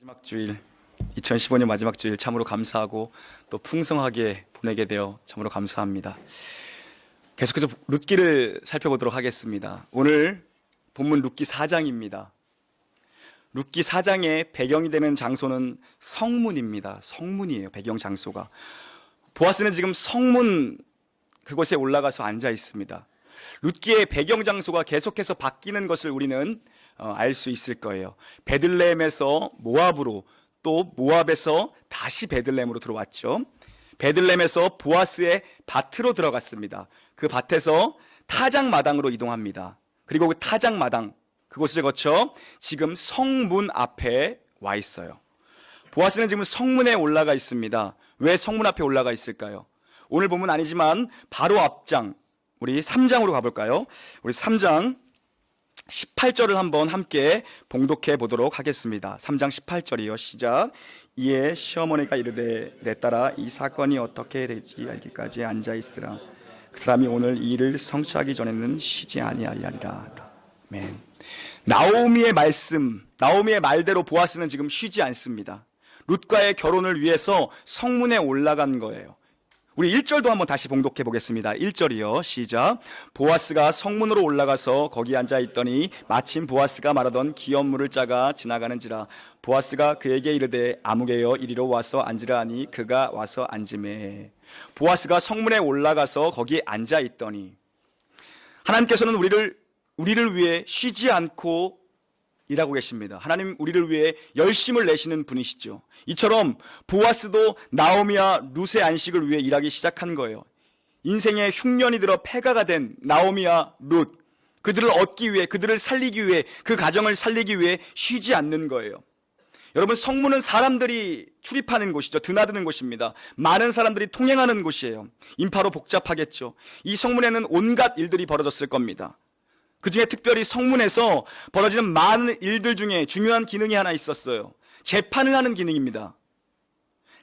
마지막 주일, 2015년 마지막 주일 참으로 감사하고 또 풍성하게 보내게 되어 참으로 감사합니다. 계속해서 룻기를 살펴보도록 하겠습니다. 오늘 본문 룻기 4장입니다. 룻기 4장의 배경이 되는 장소는 성문입니다. 성문이에요. 배경 장소가. 보아스는 지금 성문 그곳에 올라가서 앉아 있습니다. 룻기의 배경 장소가 계속해서 바뀌는 것을 우리는 알 수 있을 거예요. 베들레헴에서 모압으로, 또 모압에서 다시 베들레헴으로 들어왔죠. 베들레헴에서 보아스의 밭으로 들어갔습니다. 그 밭에서 타작마당으로 이동합니다. 그리고 그 타작마당, 그곳을 거쳐 지금 성문 앞에 와 있어요. 보아스는 지금 성문에 올라가 있습니다. 왜 성문 앞에 올라가 있을까요? 오늘 본문 아니지만 바로 앞장, 우리 3장으로 가볼까요? 우리 3장 18절을 한번 함께 봉독해 보도록 하겠습니다. 3장 18절이요. 시작. 이에 시어머니가 이르되 내 딸아 이 사건이 어떻게 될지 알기까지 앉아 있으라. 그 사람이 오늘 이 일을 성취하기 전에는 쉬지 아니하리라. 아멘. 나오미의 말씀, 나오미의 말대로 보아스는 지금 쉬지 않습니다. 룻과의 결혼을 위해서 성문에 올라간 거예요. 우리 1절도 한번 다시 봉독해 보겠습니다. 1절이요. 시작. 보아스가 성문으로 올라가서 거기 앉아 있더니 마침 보아스가 말하던 기업물을 짜가 지나가는지라. 보아스가 그에게 이르되 아무개여 이리로 와서 앉으라 하니 그가 와서 앉으매. 보아스가 성문에 올라가서 거기에 앉아 있더니, 하나님께서는 우리를 위해 쉬지 않고 일하고 계십니다. 하나님 우리를 위해 열심을 내시는 분이시죠. 이처럼 보아스도 나오미와 룻의 안식을 위해 일하기 시작한 거예요. 인생의 흉년이 들어 폐가가 된 나오미와 룻, 그들을 얻기 위해, 그들을 살리기 위해, 그 가정을 살리기 위해 쉬지 않는 거예요. 여러분, 성문은 사람들이 출입하는 곳이죠. 드나드는 곳입니다. 많은 사람들이 통행하는 곳이에요. 인파로 복잡하겠죠. 이 성문에는 온갖 일들이 벌어졌을 겁니다. 그 중에 특별히 성문에서 벌어지는 많은 일들 중에 중요한 기능이 하나 있었어요. 재판을 하는 기능입니다.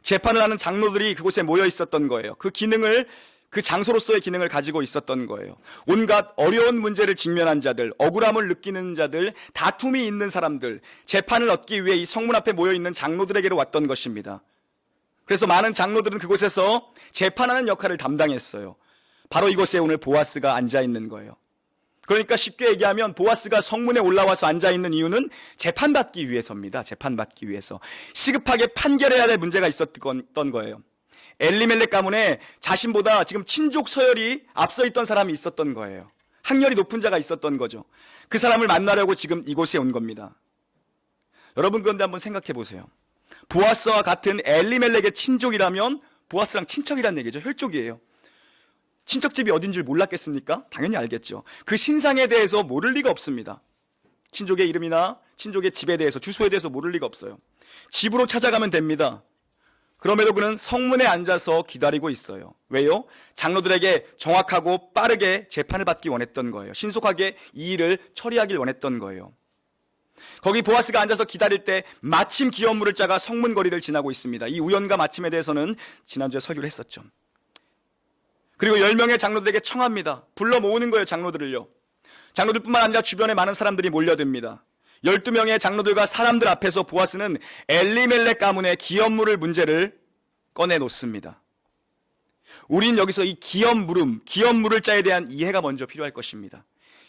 재판을 하는 장로들이 그곳에 모여 있었던 거예요. 그 기능을, 그 장소로서의 기능을 가지고 있었던 거예요. 온갖 어려운 문제를 직면한 자들, 억울함을 느끼는 자들, 다툼이 있는 사람들, 재판을 얻기 위해 이 성문 앞에 모여 있는 장로들에게로 왔던 것입니다. 그래서 많은 장로들은 그곳에서 재판하는 역할을 담당했어요. 바로 이곳에 오늘 보아스가 앉아 있는 거예요. 그러니까 쉽게 얘기하면 보아스가 성문에 올라와서 앉아있는 이유는 재판받기 위해서입니다. 재판받기 위해서. 시급하게 판결해야 될 문제가 있었던 거예요. 엘리멜렉 가문에 자신보다 지금 친족 서열이 앞서 있던 사람이 있었던 거예요. 학렬이 높은 자가 있었던 거죠. 그 사람을 만나려고 지금 이곳에 온 겁니다. 여러분, 그런데 한번 생각해 보세요. 보아스와 같은 엘리멜렉의 친족이라면 보아스랑 친척이라는 얘기죠. 혈족이에요. 친척집이 어딘 줄 몰랐겠습니까? 당연히 알겠죠. 그 신상에 대해서 모를 리가 없습니다. 친족의 이름이나 친족의 집에 대해서, 주소에 대해서 모를 리가 없어요. 집으로 찾아가면 됩니다. 그럼에도 그는 성문에 앉아서 기다리고 있어요. 왜요? 장로들에게 정확하고 빠르게 재판을 받기 원했던 거예요. 신속하게 이 일을 처리하길 원했던 거예요. 거기 보아스가 앉아서 기다릴 때 마침 기업물을 짜가 성문 거리를 지나고 있습니다. 이 우연과 마침에 대해서는 지난주에 설교를 했었죠. 그리고 10명의 장로들에게 청합니다. 불러 모으는 거예요, 장로들을요. 장로들뿐만 아니라 주변에 많은 사람들이 몰려듭니다. 12명의 장로들과 사람들 앞에서 보아스는 엘리멜렉 가문의 기업물을 문제를 꺼내놓습니다. 우린 여기서 이 기업물을 자에 대한 이해가 먼저 필요할 것입니다.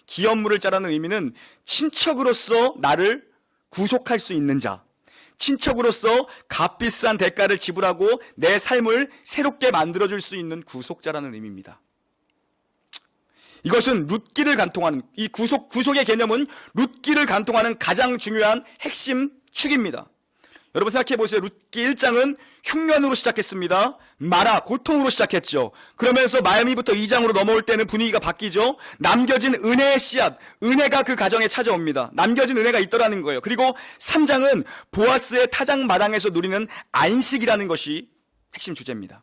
기업물을 자라는 의미는 친척으로서 나를 구속할 수 있는 자, 친척으로서 값비싼 대가를 지불하고 내 삶을 새롭게 만들어줄 수 있는 구속자라는 의미입니다. 이것은 룻기를 간통하는, 이 구속의 개념은 룻기를 간통하는 가장 중요한 핵심 축입니다. 여러분 생각해 보세요. 룻기 1장은 흉년으로 시작했습니다. 마라, 고통으로 시작했죠. 그러면서 말미부터 2장으로 넘어올 때는 분위기가 바뀌죠. 남겨진 은혜의 씨앗, 은혜가 그 가정에 찾아옵니다. 남겨진 은혜가 있더라는 거예요. 그리고 3장은 보아스의 타작마당에서 누리는 안식이라는 것이 핵심 주제입니다.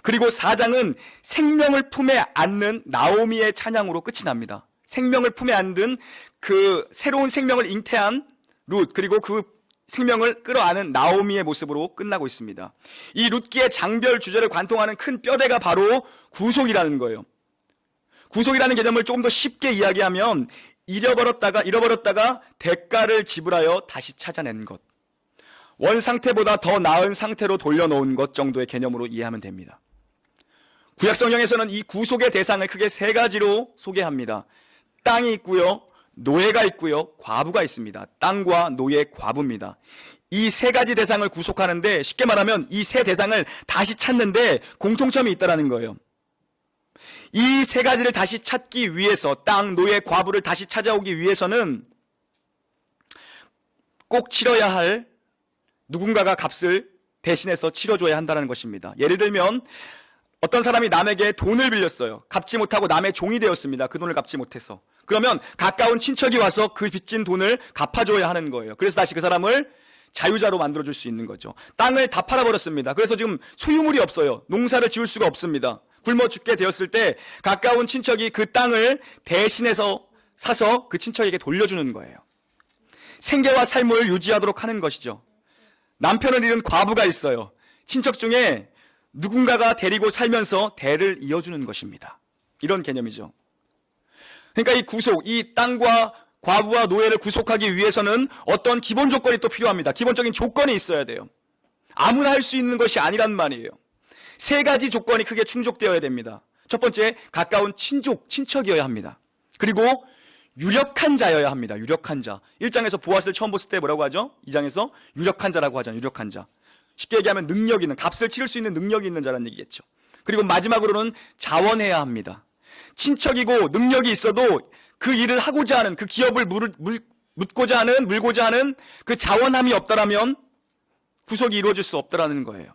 그리고 4장은 생명을 품에 안는 나오미의 찬양으로 끝이 납니다. 생명을 품에 안든 그 새로운 생명을 잉태한 룻, 그리고 그 생명을 끌어안은 나오미의 모습으로 끝나고 있습니다. 이 룻기의 장별 주제를 관통하는 큰 뼈대가 바로 구속이라는 거예요. 구속이라는 개념을 조금 더 쉽게 이야기하면 잃어버렸다가 대가를 지불하여 다시 찾아낸 것. 원 상태보다 더 나은 상태로 돌려놓은 것 정도의 개념으로 이해하면 됩니다. 구약 성경에서는 이 구속의 대상을 크게 세 가지로 소개합니다. 땅이 있고요, 노예가 있고요, 과부가 있습니다. 땅과 노예, 과부입니다. 이 세 가지 대상을 구속하는데, 쉽게 말하면 이 세 대상을 다시 찾는데 공통점이 있다는 거예요. 이 세 가지를 다시 찾기 위해서, 땅, 노예, 과부를 다시 찾아오기 위해서는 꼭 치러야 할 누군가가 값을 대신해서 치러줘야 한다는 것입니다. 예를 들면 어떤 사람이 남에게 돈을 빌렸어요. 갚지 못하고 남의 종이 되었습니다. 그 돈을 갚지 못해서. 그러면 가까운 친척이 와서 그 빚진 돈을 갚아줘야 하는 거예요. 그래서 다시 그 사람을 자유자로 만들어줄 수 있는 거죠. 땅을 다 팔아버렸습니다. 그래서 지금 소유물이 없어요. 농사를 지을 수가 없습니다. 굶어 죽게 되었을 때 가까운 친척이 그 땅을 대신해서 사서 그 친척에게 돌려주는 거예요. 생계와 삶을 유지하도록 하는 것이죠. 남편을 잃은 과부가 있어요. 친척 중에 누군가가 데리고 살면서 대를 이어주는 것입니다. 이런 개념이죠. 그러니까 이 구속, 이 땅과 과부와 노예를 구속하기 위해서는 어떤 기본 조건이 또 필요합니다. 기본적인 조건이 있어야 돼요. 아무나 할 수 있는 것이 아니란 말이에요. 세 가지 조건이 크게 충족되어야 됩니다. 첫 번째, 가까운 친척이어야 합니다. 그리고 유력한 자여야 합니다. 유력한 자. 1장에서 보아스를 처음 봤을 때 뭐라고 하죠? 2장에서 유력한 자라고 하잖아요. 유력한 자. 쉽게 얘기하면 능력 있는, 값을 치를 수 있는 능력이 있는 자라는 얘기겠죠. 그리고 마지막으로는 자원해야 합니다. 친척이고 능력이 있어도 그 일을 하고자 하는, 그 기업을 물고자 하는 그 자원함이 없다라면 구속이 이루어질 수 없다라는 거예요.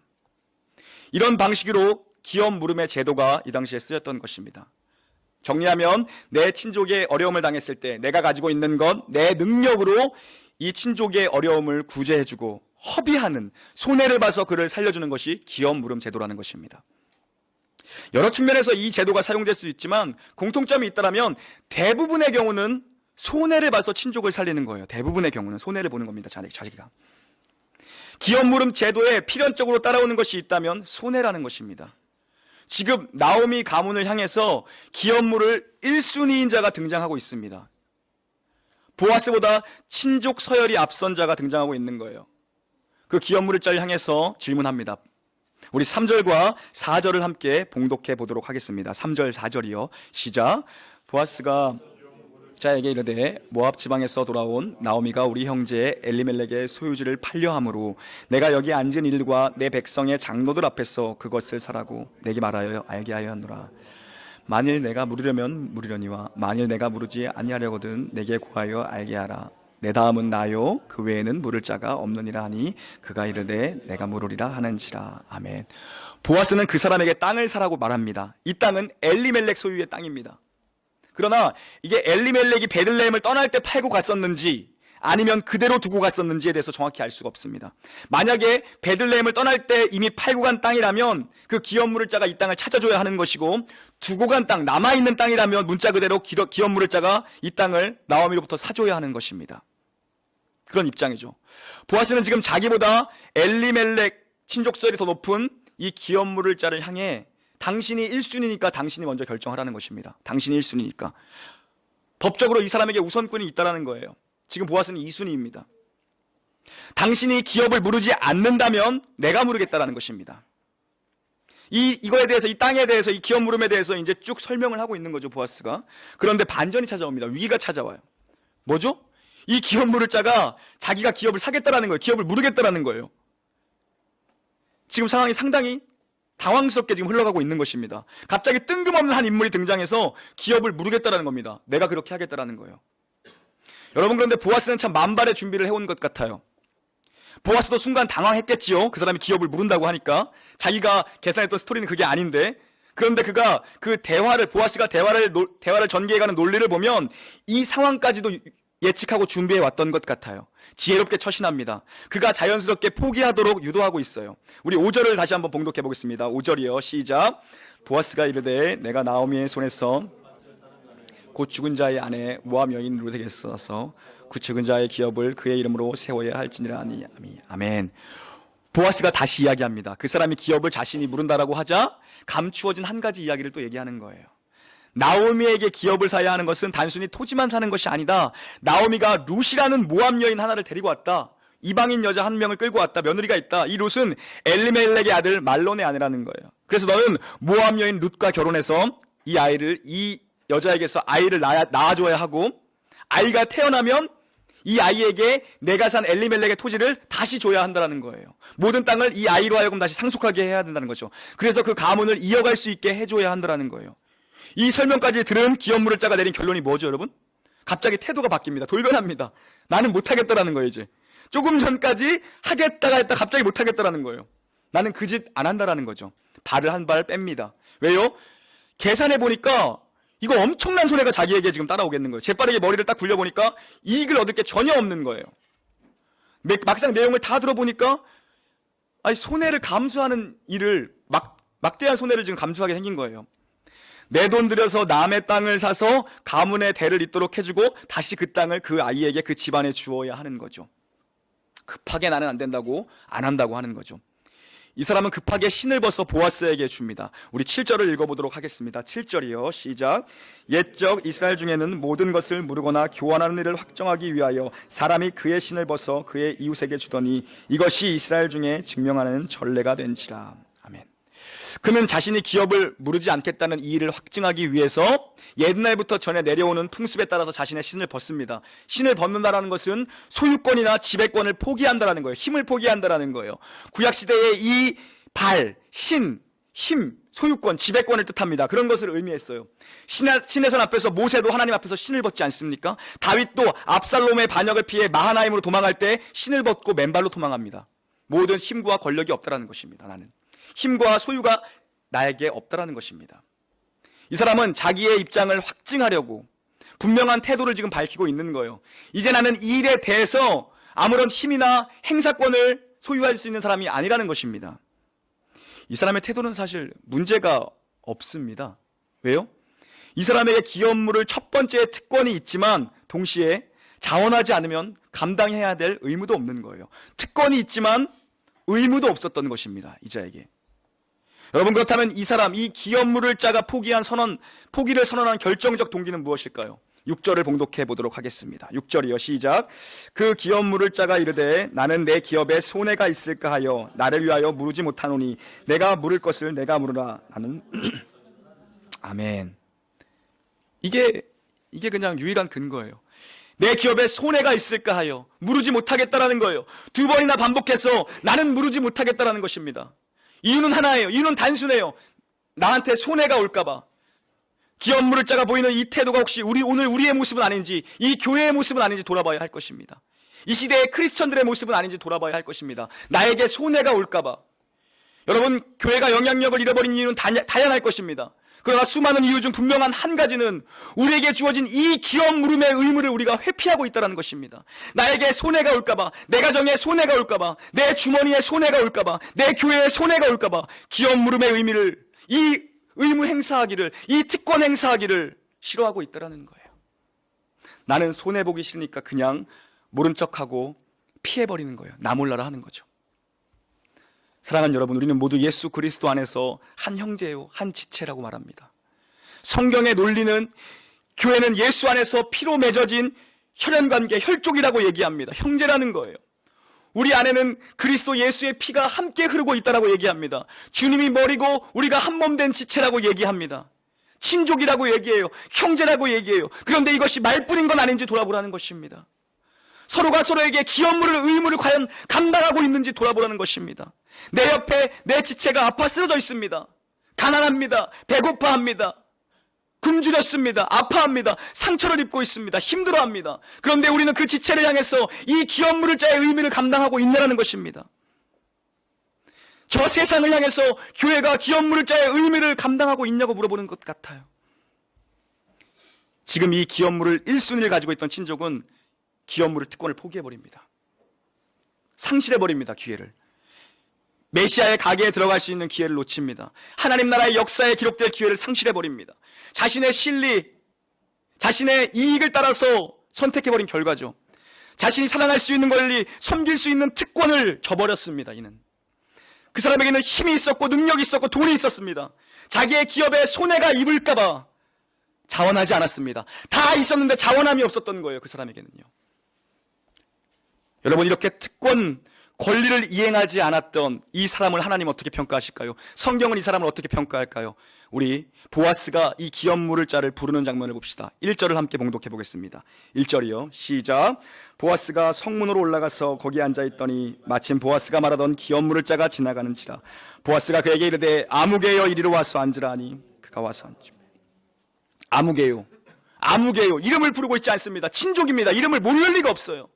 이런 방식으로 기업 물음의 제도가 이 당시에 쓰였던 것입니다. 정리하면 내 친족의 어려움을 당했을 때 내가 가지고 있는 것, 내 능력으로 이 친족의 어려움을 구제해주고 허비하는, 손해를 봐서 그를 살려주는 것이 기업 물음 제도라는 것입니다. 여러 측면에서 이 제도가 사용될 수 있지만 공통점이 있다면 대부분의 경우는 손해를 봐서 친족을 살리는 거예요. 대부분의 경우는 손해를 보는 겁니다. 자기가. 기업 물음 제도에 필연적으로 따라오는 것이 있다면 손해라는 것입니다. 지금 나오미 가문을 향해서 기업 물을 1순위인 자가 등장하고 있습니다. 보아스보다 친족 서열이 앞선 자가 등장하고 있는 거예요. 그 기업 물을 자를 향해서 질문합니다. 우리 3절과 4절을 함께 봉독해 보도록 하겠습니다. 3절, 4절이요. 시작. 보아스가 자에게 이르되 모압 지방에서 돌아온 나오미가 우리 형제 엘리멜렉의 소유지를 팔려 함으로 내가 여기 앉은 이들과 내 백성의 장로들 앞에서 그것을 사라고 내게 말하여 알게 하여 하노라. 만일 내가 물으려면 물으려니와 만일 내가 물으지 아니하려거든 내게 고하여 알게 하라. 내 다음은 나요 그 외에는 물을 자가 없느니라 하니 그가 이르되 내가 물으리라 하는지라. 아멘. 보아스는 그 사람에게 땅을 사라고 말합니다. 이 땅은 엘리멜렉 소유의 땅입니다. 그러나 이게 엘리멜렉이 베들레헴을 떠날 때 팔고 갔었는지 아니면 그대로 두고 갔었는지에 대해서 정확히 알 수가 없습니다. 만약에 베들레헴을 떠날 때 이미 팔고 간 땅이라면 그 기업 물을 자가 이 땅을 찾아줘야 하는 것이고, 두고 간 땅, 남아있는 땅이라면 문자 그대로 기업 물을 자가 이 땅을 나오미로부터 사줘야 하는 것입니다. 그런 입장이죠. 보아스는 지금 자기보다 엘리멜렉 친족설이 더 높은 이 기업 물을 자를 향해 당신이 1순위니까 당신이 먼저 결정하라는 것입니다. 당신이 1순위니까. 법적으로 이 사람에게 우선권이 있다는 거예요. 지금 보아스는 2순위입니다. 당신이 기업을 물으지 않는다면 내가 물으겠다라는 것입니다. 이거에 대해서, 이 땅에 대해서, 이 기업 물음에 대해서 이제 쭉 설명을 하고 있는 거죠, 보아스가. 그런데 반전이 찾아옵니다. 위기가 찾아와요. 뭐죠? 이 기업 물을 자가 자기가 기업을 사겠다라는 거예요. 기업을 물으겠다라는 거예요. 지금 상황이 상당히 당황스럽게 지금 흘러가고 있는 것입니다. 갑자기 뜬금없는 한 인물이 등장해서 기업을 물으겠다라는 겁니다. 내가 그렇게 하겠다라는 거예요. 여러분, 그런데 보아스는 참 만발의 준비를 해온 것 같아요. 보아스도 순간 당황했겠지요. 그 사람이 기업을 물은다고 하니까. 자기가 계산했던 스토리는 그게 아닌데. 그런데 그가 그 보아스가 대화를 전개해가는 논리를 보면 이 상황까지도 예측하고 준비해 왔던 것 같아요. 지혜롭게 처신합니다. 그가 자연스럽게 포기하도록 유도하고 있어요. 우리 5절을 다시 한번 봉독해 보겠습니다. 5절이요. 시작. 보아스가 이르되 내가 나오미의 손에서 곧 죽은 자의 아내 모압 여인 룻에게 써서 그 죽은 자의 기업을 그의 이름으로 세워야 할지니라 하니. 아멘. 보아스가 다시 이야기합니다. 그 사람이 기업을 자신이 물은다라고 하자 감추어진 한 가지 이야기를 또 얘기하는 거예요. 나오미에게 기업을 사야 하는 것은 단순히 토지만 사는 것이 아니다. 나오미가 룻이라는 모압 여인 하나를 데리고 왔다. 이방인 여자 한 명을 끌고 왔다. 며느리가 있다. 이 룻은 엘리멜렉의 아들 말론의 아내라는 거예요. 그래서 너는 모압 여인 룻과 결혼해서 이 여자에게서 아이를 낳아줘야 하고, 아이가 태어나면 이 아이에게 내가 산 엘리멜렉의 토지를 다시 줘야 한다는 거예요. 모든 땅을 이 아이로 하여금 다시 상속하게 해야 된다는 거죠. 그래서 그 가문을 이어갈 수 있게 해줘야 한다는 거예요. 이 설명까지 들은 기업물을 짜가 내린 결론이 뭐죠, 여러분? 갑자기 태도가 바뀝니다. 돌변합니다. 나는 못하겠다라는 거예요, 이제. 조금 전까지 하겠다가 했다 갑자기 못하겠다라는 거예요. 나는 그 짓 안 한다라는 거죠. 발을 한 발 뺍니다. 왜요? 계산해 보니까 이거 엄청난 손해가 자기에게 지금 따라오겠는 거예요. 재빠르게 머리를 딱 굴려보니까 이익을 얻을 게 전혀 없는 거예요. 막상 내용을 다 들어보니까 손해를 감수하는 일을 막대한 손해를 지금 감수하게 생긴 거예요. 내 돈 들여서 남의 땅을 사서 가문의 대를 잇도록 해주고 다시 그 땅을 그 아이에게 그 집안에 주어야 하는 거죠. 급하게 나는 안 된다고 안 한다고 하는 거죠. 이 사람은 급하게 신을 벗어 보아스에게 줍니다. 우리 7절을 읽어보도록 하겠습니다. 7절이요. 시작. 옛적 이스라엘 중에는 모든 것을 무르거나 교환하는 일을 확정하기 위하여 사람이 그의 신을 벗어 그의 이웃에게 주더니 이것이 이스라엘 중에 증명하는 전례가 된지라. 아멘. 그는 자신이 기업을 무르지 않겠다는 이 일을 확증하기 위해서 옛날부터 전해 내려오는 풍습에 따라서 자신의 신을 벗습니다. 신을 벗는다는 것은 소유권이나 지배권을 포기한다는 거예요. 힘을 포기한다는 거예요. 구약시대의 이 힘, 소유권, 지배권을 뜻합니다. 그런 것을 의미했어요. 신의 선 앞에서 모세도 하나님 앞에서 신을 벗지 않습니까? 다윗도 압살롬의 반역을 피해 마하나임으로 도망할 때 신을 벗고 맨발로 도망합니다. 모든 힘과 권력이 없다라는 것입니다. 나는 힘과 소유가 나에게 없다라는 것입니다. 이 사람은 자기의 입장을 확증하려고 분명한 태도를 지금 밝히고 있는 거예요. 이제 나는 이 일에 대해서 아무런 힘이나 행사권을 소유할 수 있는 사람이 아니라는 것입니다. 이 사람의 태도는 사실 문제가 없습니다. 왜요? 이 사람에게 기업물을 첫 번째 특권이 있지만 동시에 자원하지 않으면 감당해야 될 의무도 없는 거예요. 특권이 있지만 의무도 없었던 것입니다. 이 자에게. 여러분, 그렇다면 이 사람, 이 기업물을 짜가 포기를 선언한 결정적 동기는 무엇일까요? 6절을 봉독해 보도록 하겠습니다. 6절이요. 시작. 그 기업물을 짜가 이르되 나는 내 기업에 손해가 있을까 하여 나를 위하여 무르지 못하노니 내가 물을 것을 내가 물으라. 나는 아멘. 이게 그냥 유일한 근거예요. 내 기업에 손해가 있을까 하여 무르지 못하겠다라는 거예요. 두 번이나 반복해서 나는 무르지 못하겠다라는 것입니다. 이유는 하나예요. 이유는 단순해요. 나한테 손해가 올까봐. 기업물을 짜가 보이는 이 태도가 혹시 오늘 우리의 모습은 아닌지, 이 교회의 모습은 아닌지 돌아봐야 할 것입니다. 이 시대의 크리스천들의 모습은 아닌지 돌아봐야 할 것입니다. 나에게 손해가 올까봐. 여러분, 교회가 영향력을 잃어버린 이유는 다양할 것입니다. 그러나 수많은 이유 중 분명한 한 가지는 우리에게 주어진 이 기업 물음의 의무를 우리가 회피하고 있다는 것입니다. 나에게 손해가 올까봐, 내 가정에 손해가 올까봐, 내 주머니에 손해가 올까봐, 내 교회에 손해가 올까봐 기업 물음의 의미를, 이 의무 행사하기를, 이 특권 행사하기를 싫어하고 있다는 거예요. 나는 손해보기 싫으니까 그냥 모른 척하고 피해버리는 거예요. 나 몰라라 하는 거죠. 사랑하는 여러분, 우리는 모두 예수 그리스도 안에서 한 형제요, 한 지체라고 말합니다. 성경의 논리는 교회는 예수 안에서 피로 맺어진 혈연관계, 혈족이라고 얘기합니다. 형제라는 거예요. 우리 안에는 그리스도 예수의 피가 함께 흐르고 있다고 얘기합니다. 주님이 머리고 우리가 한 몸 된 지체라고 얘기합니다. 친족이라고 얘기해요. 형제라고 얘기해요. 그런데 이것이 말뿐인 건 아닌지 돌아보라는 것입니다. 서로가 서로에게 기업물을, 의무를 과연 감당하고 있는지 돌아보라는 것입니다. 내 옆에 내 지체가 아파 쓰러져 있습니다. 가난합니다. 배고파합니다. 굶주렸습니다. 아파합니다. 상처를 입고 있습니다. 힘들어합니다. 그런데 우리는 그 지체를 향해서 이 기업물을 짜의 의미를 감당하고 있느라는 것입니다. 저 세상을 향해서 교회가 기업물을 짜의 의미를 감당하고 있냐고 물어보는 것 같아요. 지금 이 기업물을 1순위를 가지고 있던 친족은 기업물을, 특권을 포기해버립니다. 상실해버립니다. 기회를. 메시아의 가게에 들어갈 수 있는 기회를 놓칩니다. 하나님 나라의 역사에 기록될 기회를 상실해버립니다. 자신의 실리, 자신의 이익을 따라서 선택해버린 결과죠. 자신이 사랑할 수 있는 권리, 섬길 수 있는 특권을 저버렸습니다. 이는 그 사람에게는 힘이 있었고 능력이 있었고 돈이 있었습니다. 자기의 기업에 손해가 입을까봐 자원하지 않았습니다. 다 있었는데 자원함이 없었던 거예요. 그 사람에게는요. 여러분, 이렇게 특권, 권리를 이행하지 않았던 이 사람을 하나님 어떻게 평가하실까요? 성경은 이 사람을 어떻게 평가할까요? 우리 보아스가 이 기업 물을 자를 부르는 장면을 봅시다. 1절을 함께 봉독해 보겠습니다. 1절이요. 시작. 보아스가 성문으로 올라가서 거기에 앉아있더니 마침 보아스가 말하던 기업 물을 자가 지나가는지라. 보아스가 그에게 이르되 아무개여 이리로 와서 앉으라 하니 그가 와서 앉으며. 아무개요. 아무개요. 이름을 부르고 있지 않습니다. 친족입니다. 이름을 모를 리가 없어요.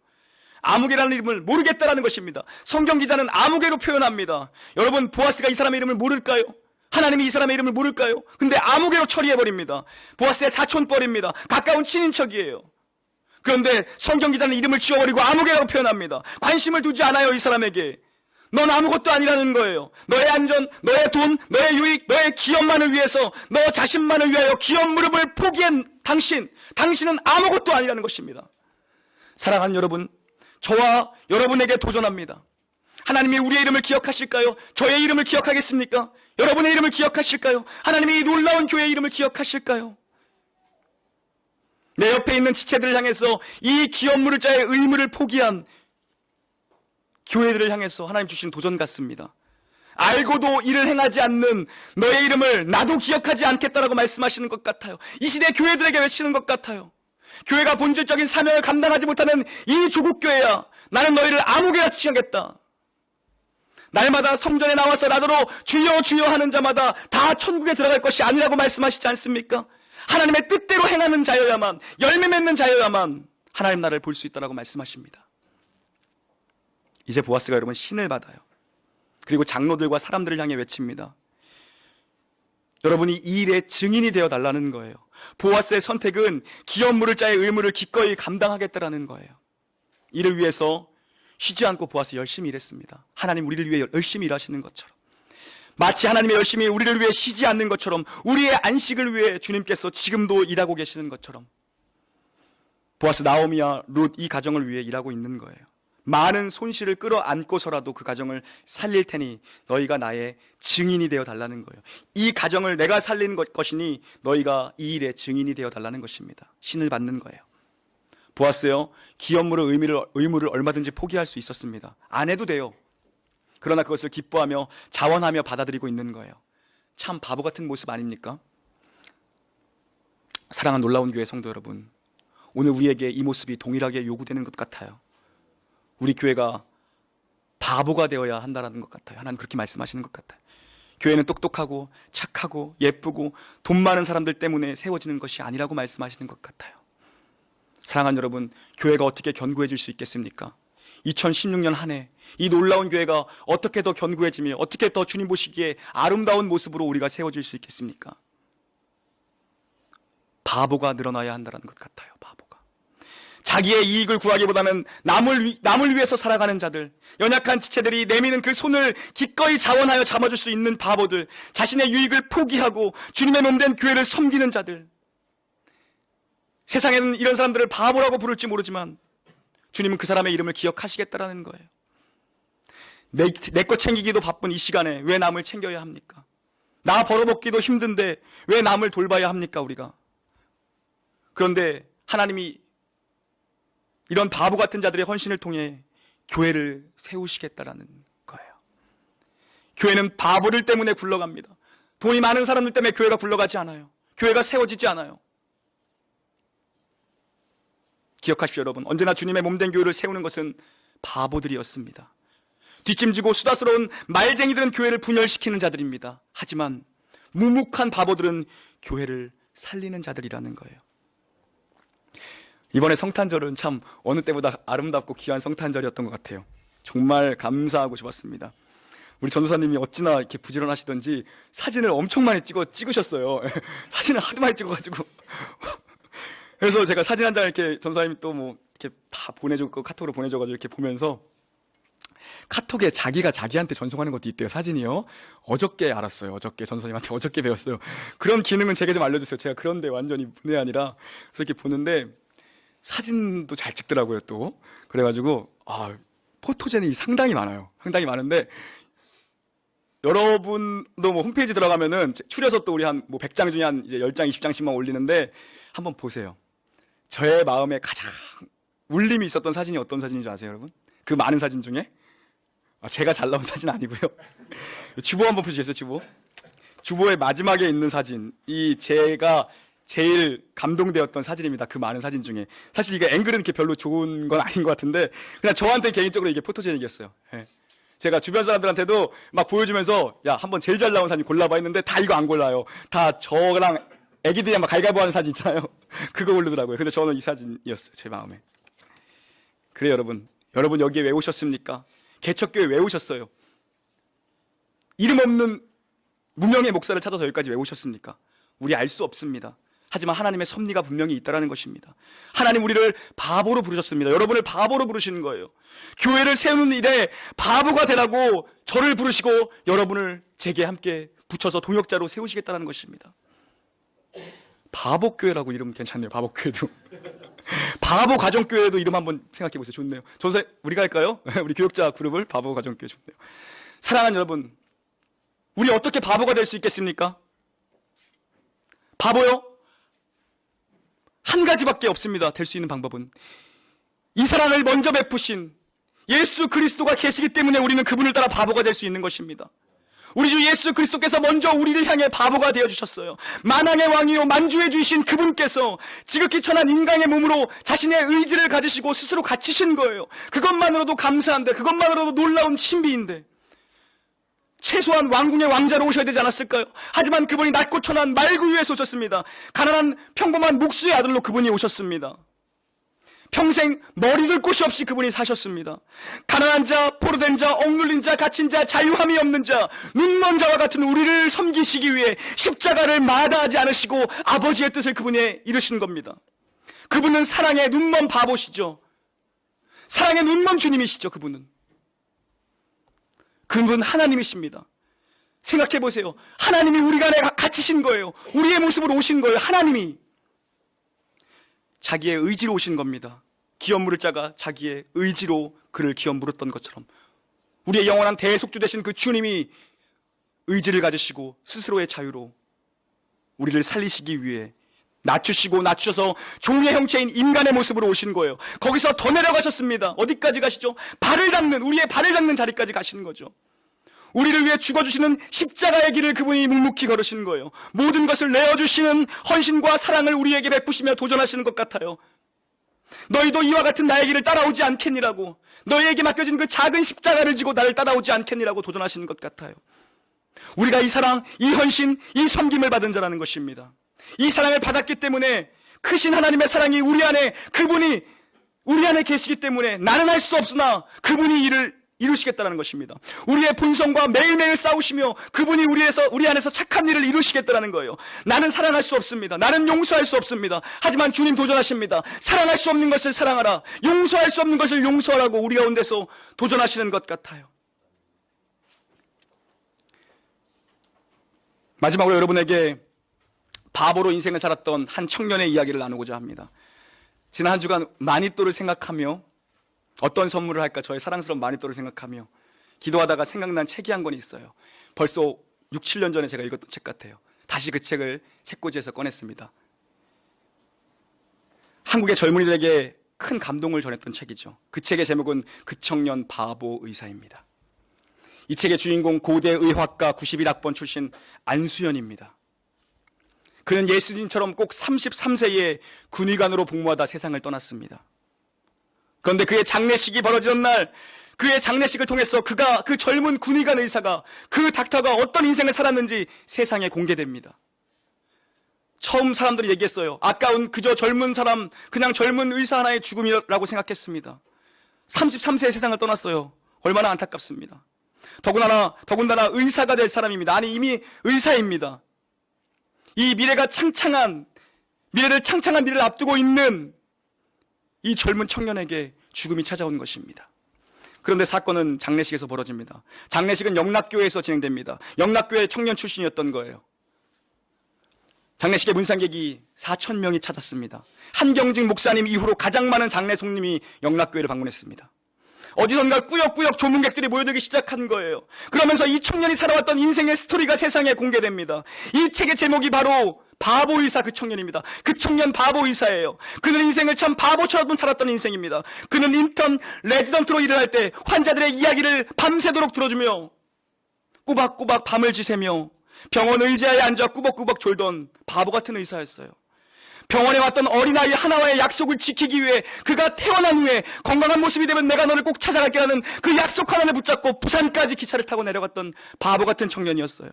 아무개라는 이름을 모르겠다라는 것입니다. 성경 기자는 아무개로 표현합니다. 여러분, 보아스가 이 사람의 이름을 모를까요? 하나님이 이 사람의 이름을 모를까요? 근데 아무개로 처리해버립니다. 보아스의 사촌뻘입니다. 가까운 친인척이에요. 그런데 성경 기자는 이름을 지워버리고 아무개라고 표현합니다. 관심을 두지 않아요, 이 사람에게. 넌 아무것도 아니라는 거예요. 너의 안전, 너의 돈, 너의 유익, 너의 기업만을 위해서, 너 자신만을 위하여 기업 무릎을 포기한 당신은 아무것도 아니라는 것입니다. 사랑하는 여러분, 저와 여러분에게 도전합니다. 하나님이 우리의 이름을 기억하실까요? 저의 이름을 기억하겠습니까? 여러분의 이름을 기억하실까요? 하나님이 이 놀라운 교회의 이름을 기억하실까요? 내 옆에 있는 지체들을 향해서 이 기업 물을 자의 의무를 포기한 교회들을 향해서 하나님 주신 도전 같습니다. 알고도 이를 행하지 않는 너의 이름을 나도 기억하지 않겠다라고 말씀하시는 것 같아요. 이 시대 교회들에게 외치는 것 같아요. 교회가 본질적인 사명을 감당하지 못하는 이 조국 교회야, 나는 너희를 아무개나 치하겠다. 날마다 성전에 나와서 나더러 주여 주여 하는 자마다 다 천국에 들어갈 것이 아니라고 말씀하시지 않습니까? 하나님의 뜻대로 행하는 자여야만, 열매 맺는 자여야만 하나님 나라를 볼 수 있다라고 말씀하십니다. 이제 보아스가 여러분 신을 받아요. 그리고 장로들과 사람들을 향해 외칩니다. 여러분이 이 일의 증인이 되어 달라는 거예요. 보아스의 선택은 기업 물을 자의 의무를 기꺼이 감당하겠다라는 거예요. 이를 위해서 쉬지 않고 보아스 열심히 일했습니다. 하나님 우리를 위해 열심히 일하시는 것처럼, 마치 하나님의 열심히 우리를 위해 쉬지 않는 것처럼, 우리의 안식을 위해 주님께서 지금도 일하고 계시는 것처럼 보아스, 나오미와 룻 이 가정을 위해 일하고 있는 거예요. 많은 손실을 끌어안고서라도 그 가정을 살릴 테니 너희가 나의 증인이 되어 달라는 거예요. 이 가정을 내가 살리는 것이니 너희가 이 일의 증인이 되어 달라는 것입니다. 신을 받는 거예요. 보았어요? 기업 물의 의무를 얼마든지 포기할 수 있었습니다. 안 해도 돼요. 그러나 그것을 기뻐하며 자원하며 받아들이고 있는 거예요. 참 바보 같은 모습 아닙니까? 사랑하는 놀라운 교회 성도 여러분, 오늘 우리에게 이 모습이 동일하게 요구되는 것 같아요. 우리 교회가 바보가 되어야 한다는 것 같아요. 하나님 그렇게 말씀하시는 것 같아요. 교회는 똑똑하고 착하고 예쁘고 돈 많은 사람들 때문에 세워지는 것이 아니라고 말씀하시는 것 같아요. 사랑하는 여러분, 교회가 어떻게 견고해질 수 있겠습니까? 2016년 한 해 이 놀라운 교회가 어떻게 더 견고해지며 어떻게 더 주님 보시기에 아름다운 모습으로 우리가 세워질 수 있겠습니까? 바보가 늘어나야 한다는 것 같아요. 바보가 자기의 이익을 구하기보다는 남을 위해서 살아가는 자들, 연약한 지체들이 내미는 그 손을 기꺼이 자원하여 잡아줄 수 있는 바보들, 자신의 유익을 포기하고 주님의 몸된 교회를 섬기는 자들. 세상에는 이런 사람들을 바보라고 부를지 모르지만 주님은 그 사람의 이름을 기억하시겠다라는 거예요. 내 것 챙기기도 바쁜 이 시간에 왜 남을 챙겨야 합니까? 나 벌어먹기도 힘든데 왜 남을 돌봐야 합니까, 우리가? 그런데 하나님이 이런 바보 같은 자들의 헌신을 통해 교회를 세우시겠다라는 거예요. 교회는 바보들 때문에 굴러갑니다. 돈이 많은 사람들 때문에 교회가 굴러가지 않아요. 교회가 세워지지 않아요. 기억하십시오, 여러분. 언제나 주님의 몸된 교회를 세우는 것은 바보들이었습니다. 뒷짐지고 수다스러운 말쟁이들은 교회를 분열시키는 자들입니다. 하지만 무묵한 바보들은 교회를 살리는 자들이라는 거예요. 이번에 성탄절은 참 어느 때보다 아름답고 귀한 성탄절이었던 것 같아요. 정말 감사하고 좋았습니다. 우리 전도사님이 어찌나 이렇게 부지런하시던지 사진을 엄청 많이 찍으셨어요. 사진을 하도 많이 찍어가지고. 그래서 제가 사진 한 장 이렇게 전도사님이 또 뭐 이렇게 다 보내주고 카톡으로 보내줘가지고 이렇게 보면서, 카톡에 자기가 자기한테 전송하는 것도 있대요, 사진이요. 어저께 알았어요. 어저께 전도사님한테 어저께 배웠어요. 그런 기능은 제게 좀 알려주세요. 제가 그런데 완전히 문외 아니라. 그래서 이렇게 보는데 사진도 잘 찍더라고요, 또. 그래가지고 포토제닉이 상당히 많아요. 상당히 많은데, 여러분도 뭐 홈페이지 들어가면은 추려서 또 우리 한 뭐 100장 중에 한 이제 10장, 20장씩만 올리는데 한번 보세요. 저의 마음에 가장 울림이 있었던 사진이 어떤 사진인지 아세요, 여러분? 그 많은 사진 중에 제가 잘 나온 사진 아니고요. 주보 한번 보시겠어요? 주보의 마지막에 있는 사진, 이 제가 제일 감동되었던 사진입니다. 그 많은 사진 중에. 사실 이게 앵글은 이렇게 별로 좋은 건 아닌 것 같은데 그냥 저한테 개인적으로 이게 포토제닉이었어요. 예. 제가 주변 사람들한테도 막 보여주면서 야, 한번 제일 잘 나온 사진 골라봐 했는데 다 이거 안 골라요. 다 저랑 애기들이 막 갈가보 하는 사진 있잖아요. 그거 고르더라고요. 근데 저는 이 사진이었어요. 제 마음에. 그래요, 여러분. 여러분 여기에 왜 오셨습니까? 개척교회 왜 오셨어요? 이름 없는 무명의 목사를 찾아서 여기까지 왜 오셨습니까? 우리 알 수 없습니다. 하지만 하나님의 섭리가 분명히 있다는 것입니다. 하나님 우리를 바보로 부르셨습니다. 여러분을 바보로 부르시는 거예요. 교회를 세우는 일에 바보가 되라고 저를 부르시고 여러분을 제게 함께 붙여서 동역자로 세우시겠다는 것입니다. 바보교회라고 이름 괜찮네요. 바보교회도. 바보 가정교회도 이름 한번 생각해 보세요. 좋네요. 전세 우리가 할까요? 우리 교역자 그룹을 바보 가정교회 좋네요. 사랑하는 여러분, 우리 어떻게 바보가 될 수 있겠습니까? 바보요? 한 가지밖에 없습니다. 될 수 있는 방법은 이 사랑을 먼저 베푸신 예수 그리스도가 계시기 때문에 우리는 그분을 따라 바보가 될 수 있는 것입니다. 우리 주 예수 그리스도께서 먼저 우리를 향해 바보가 되어주셨어요. 만왕의 왕이요 만주해 주신 그분께서 지극히 천한 인간의 몸으로 자신의 의지를 가지시고 스스로 갇히신 거예요. 그것만으로도 감사한데, 그것만으로도 놀라운 신비인데, 최소한 왕궁의 왕자로 오셔야 되지 않았을까요? 하지만 그분이 낮고 천한 말구유에서 오셨습니다. 가난한 평범한 목수의 아들로 그분이 오셨습니다. 평생 머리 둘 곳이 없이 그분이 사셨습니다. 가난한 자, 포로된 자, 억눌린 자, 갇힌 자, 자유함이 없는 자, 눈먼 자와 같은 우리를 섬기시기 위해 십자가를 마다하지 않으시고 아버지의 뜻을 그분이 이루신 겁니다. 그분은 사랑의 눈먼 바보시죠. 사랑의 눈먼 주님이시죠. 그분 하나님이십니다. 생각해 보세요. 하나님이 우리 간에 갇히신 거예요. 우리의 모습으로 오신 거예요. 하나님이 자기의 의지로 오신 겁니다. 기업 물을 자가 자기의 의지로 그를 기업 물었던 것처럼 우리의 영원한 대속주 되신 그 주님이 의지를 가지시고 스스로의 자유로 우리를 살리시기 위해 낮추셔서 종의 형체인 인간의 모습으로 오신 거예요. 거기서 더 내려가셨습니다. 어디까지 가시죠? 우리의 발을 닦는 자리까지 가시는 거죠. 우리를 위해 죽어주시는 십자가의 길을 그분이 묵묵히 걸으시는 거예요. 모든 것을 내어주시는 헌신과 사랑을 우리에게 베푸시며 도전하시는 것 같아요. 너희도 이와 같은 나의 길을 따라오지 않겠니라고, 너희에게 맡겨진 그 작은 십자가를 지고 나를 따라오지 않겠니라고 도전하시는 것 같아요. 우리가 이 사랑, 이 헌신, 이 섬김을 받은 자라는 것입니다. 이 사랑을 받았기 때문에 크신 하나님의 사랑이 그분이 우리 안에 계시기 때문에 나는 할 수 없으나 그분이 이를 이루시겠다는 것입니다. 우리의 본성과 매일매일 싸우시며 그분이 우리 안에서 착한 일을 이루시겠다는 거예요. 나는 사랑할 수 없습니다. 나는 용서할 수 없습니다. 하지만 주님 도전하십니다. 사랑할 수 없는 것을 사랑하라. 용서할 수 없는 것을 용서하라고 우리 가운데서 도전하시는 것 같아요. 마지막으로 여러분에게 바보로 인생을 살았던 한 청년의 이야기를 나누고자 합니다. 지난 한 주간 마니또를 생각하며 어떤 선물을 할까 저의 사랑스러운 마니또를 생각하며 기도하다가 생각난 책이 한 권 있어요. 벌써 6, 7년 전에 제가 읽었던 책 같아요. 다시 그 책을 책꽂이에서 꺼냈습니다. 한국의 젊은이들에게 큰 감동을 전했던 책이죠. 그 책의 제목은 그 청년 바보 의사입니다. 이 책의 주인공 고대 의학과 91학번 출신 안수연입니다. 그는 예수님처럼 꼭 33세에 군의관으로 복무하다 세상을 떠났습니다. 그런데 그의 장례식이 벌어지는 날, 그의 장례식을 통해서 그 젊은 군의관 의사가, 그 닥터가 어떤 인생을 살았는지 세상에 공개됩니다. 처음 사람들이 얘기했어요. 아까운 그저 젊은 사람, 그냥 젊은 의사 하나의 죽음이라고 생각했습니다. 33세에 세상을 떠났어요. 얼마나 안타깝습니다. 더군다나 의사가 될 사람입니다. 아니, 이미 의사입니다. 이 미래를 창창한 미래를 앞두고 있는 이 젊은 청년에게 죽음이 찾아온 것입니다. 그런데 사건은 장례식에서 벌어집니다. 장례식은 영락교회에서 진행됩니다. 영락교회 청년 출신이었던 거예요. 장례식의 문상객이 4,000명이 찾았습니다. 한경직 목사님 이후로 가장 많은 장례 손님이 영락교회를 방문했습니다. 어디선가 꾸역꾸역 조문객들이 모여들기 시작한 거예요. 그러면서 이 청년이 살아왔던 인생의 스토리가 세상에 공개됩니다. 이 책의 제목이 바로 바보 의사 그 청년입니다. 그 청년 바보 의사예요. 그는 인생을 참 바보처럼 살았던 인생입니다. 그는 인턴 레지던트로 일을 할 때 환자들의 이야기를 밤새도록 들어주며 꼬박꼬박 밤을 지새며 병원 의자에 앉아 꾸벅꾸벅 졸던 바보 같은 의사였어요. 병원에 왔던 어린아이 하나와의 약속을 지키기 위해 그가 태어난 후에 건강한 모습이 되면 내가 너를 꼭 찾아갈게 하는 그 약속 하나를 붙잡고 부산까지 기차를 타고 내려갔던 바보 같은 청년이었어요.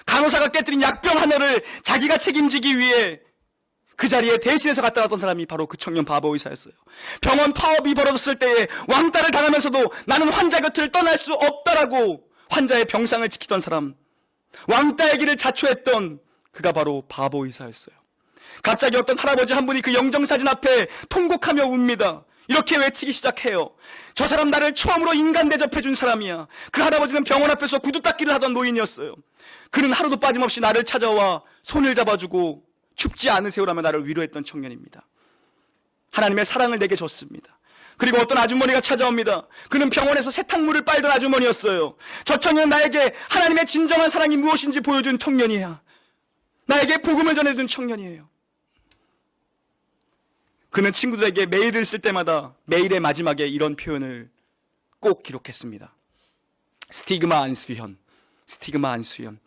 간호사가 깨뜨린 약병 하나를 자기가 책임지기 위해 그 자리에 대신해서 갔다 왔던 사람이 바로 그 청년 바보 의사였어요. 병원 파업이 벌어졌을 때에 왕따를 당하면서도 나는 환자 곁을 떠날 수 없다라고 환자의 병상을 지키던 사람, 왕따의 길을 자초했던 그가 바로 바보 의사였어요. 갑자기 어떤 할아버지 한 분이 그 영정사진 앞에 통곡하며 웁니다. 이렇게 외치기 시작해요. 저 사람 나를 처음으로 인간 대접해준 사람이야. 그 할아버지는 병원 앞에서 구두 닦기를 하던 노인이었어요. 그는 하루도 빠짐없이 나를 찾아와 손을 잡아주고 춥지 않으세요라며 나를 위로했던 청년입니다. 하나님의 사랑을 내게 줬습니다. 그리고 어떤 아주머니가 찾아옵니다. 그는 병원에서 세탁물을 빨던 아주머니였어요. 저 청년은 나에게 하나님의 진정한 사랑이 무엇인지 보여준 청년이야. 나에게 복음을 전해준 청년이에요. 그는 친구들에게 메일을 쓸 때마다 메일의 마지막에 이런 표현을 꼭 기록했습니다. 스티그마 안수현, 스티그마 안수현.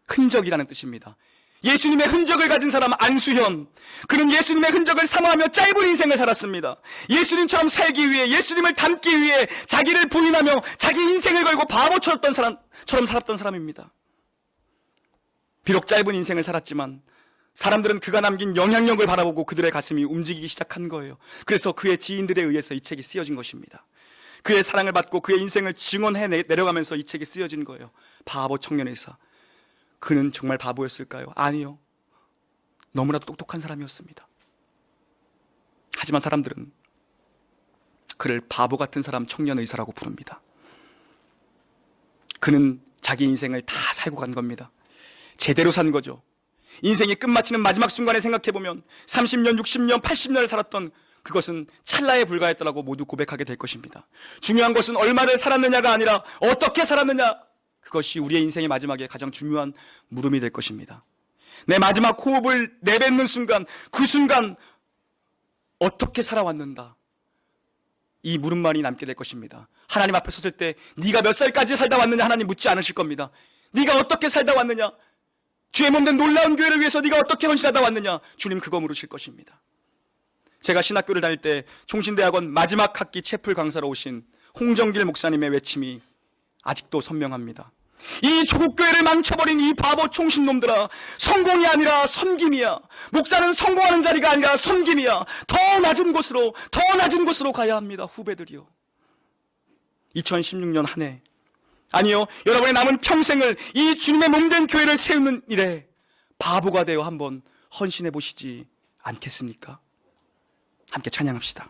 흔적이라는 뜻입니다. 예수님의 흔적을 가진 사람 안수현. 그는 예수님의 흔적을 사모하며 짧은 인생을 살았습니다. 예수님처럼 살기 위해, 예수님을 닮기 위해 자기를 부인하며 자기 인생을 걸고 바보처럼 살았던 사람입니다. 비록 짧은 인생을 살았지만 사람들은 그가 남긴 영향력을 바라보고 그들의 가슴이 움직이기 시작한 거예요. 그래서 그의 지인들에 의해서 이 책이 쓰여진 것입니다. 그의 사랑을 받고 그의 인생을 증언해 내려가면서 이 책이 쓰여진 거예요. 바보 청년 의사. 그는 정말 바보였을까요? 아니요. 너무나도 똑똑한 사람이었습니다. 하지만 사람들은 그를 바보 같은 사람 청년 의사라고 부릅니다. 그는 자기 인생을 다 살고 간 겁니다. 제대로 산 거죠. 인생이 끝마치는 마지막 순간에 생각해보면 30년, 60년, 80년을 살았던 그것은 찰나에 불과했다고 모두 고백하게 될 것입니다. 중요한 것은 얼마를 살았느냐가 아니라 어떻게 살았느냐, 그것이 우리의 인생의 마지막에 가장 중요한 물음이 될 것입니다. 내 마지막 호흡을 내뱉는 순간, 그 순간 어떻게 살아왔는가, 이 물음만이 남게 될 것입니다. 하나님 앞에 섰을 때 네가 몇 살까지 살다 왔느냐 하나님 묻지 않으실 겁니다. 네가 어떻게 살다 왔느냐, 주의 몸된 놀라운 교회를 위해서 네가 어떻게 헌신하다 왔느냐, 주님 그거 물으실 것입니다. 제가 신학교를 다닐 때 총신대학원 마지막 학기 채플 강사로 오신 홍정길 목사님의 외침이 아직도 선명합니다. 이 조국교회를 망쳐버린 이 바보 총신놈들아, 성공이 아니라 섬김이야. 목사는 성공하는 자리가 아니라 섬김이야. 더 낮은 곳으로 가야 합니다. 후배들이요. 2016년 한 해, 아니요, 여러분의 남은 평생을 이 주님의 몸된 교회를 세우는 일에 바보가 되어 한번 헌신해 보시지 않겠습니까? 함께 찬양합시다.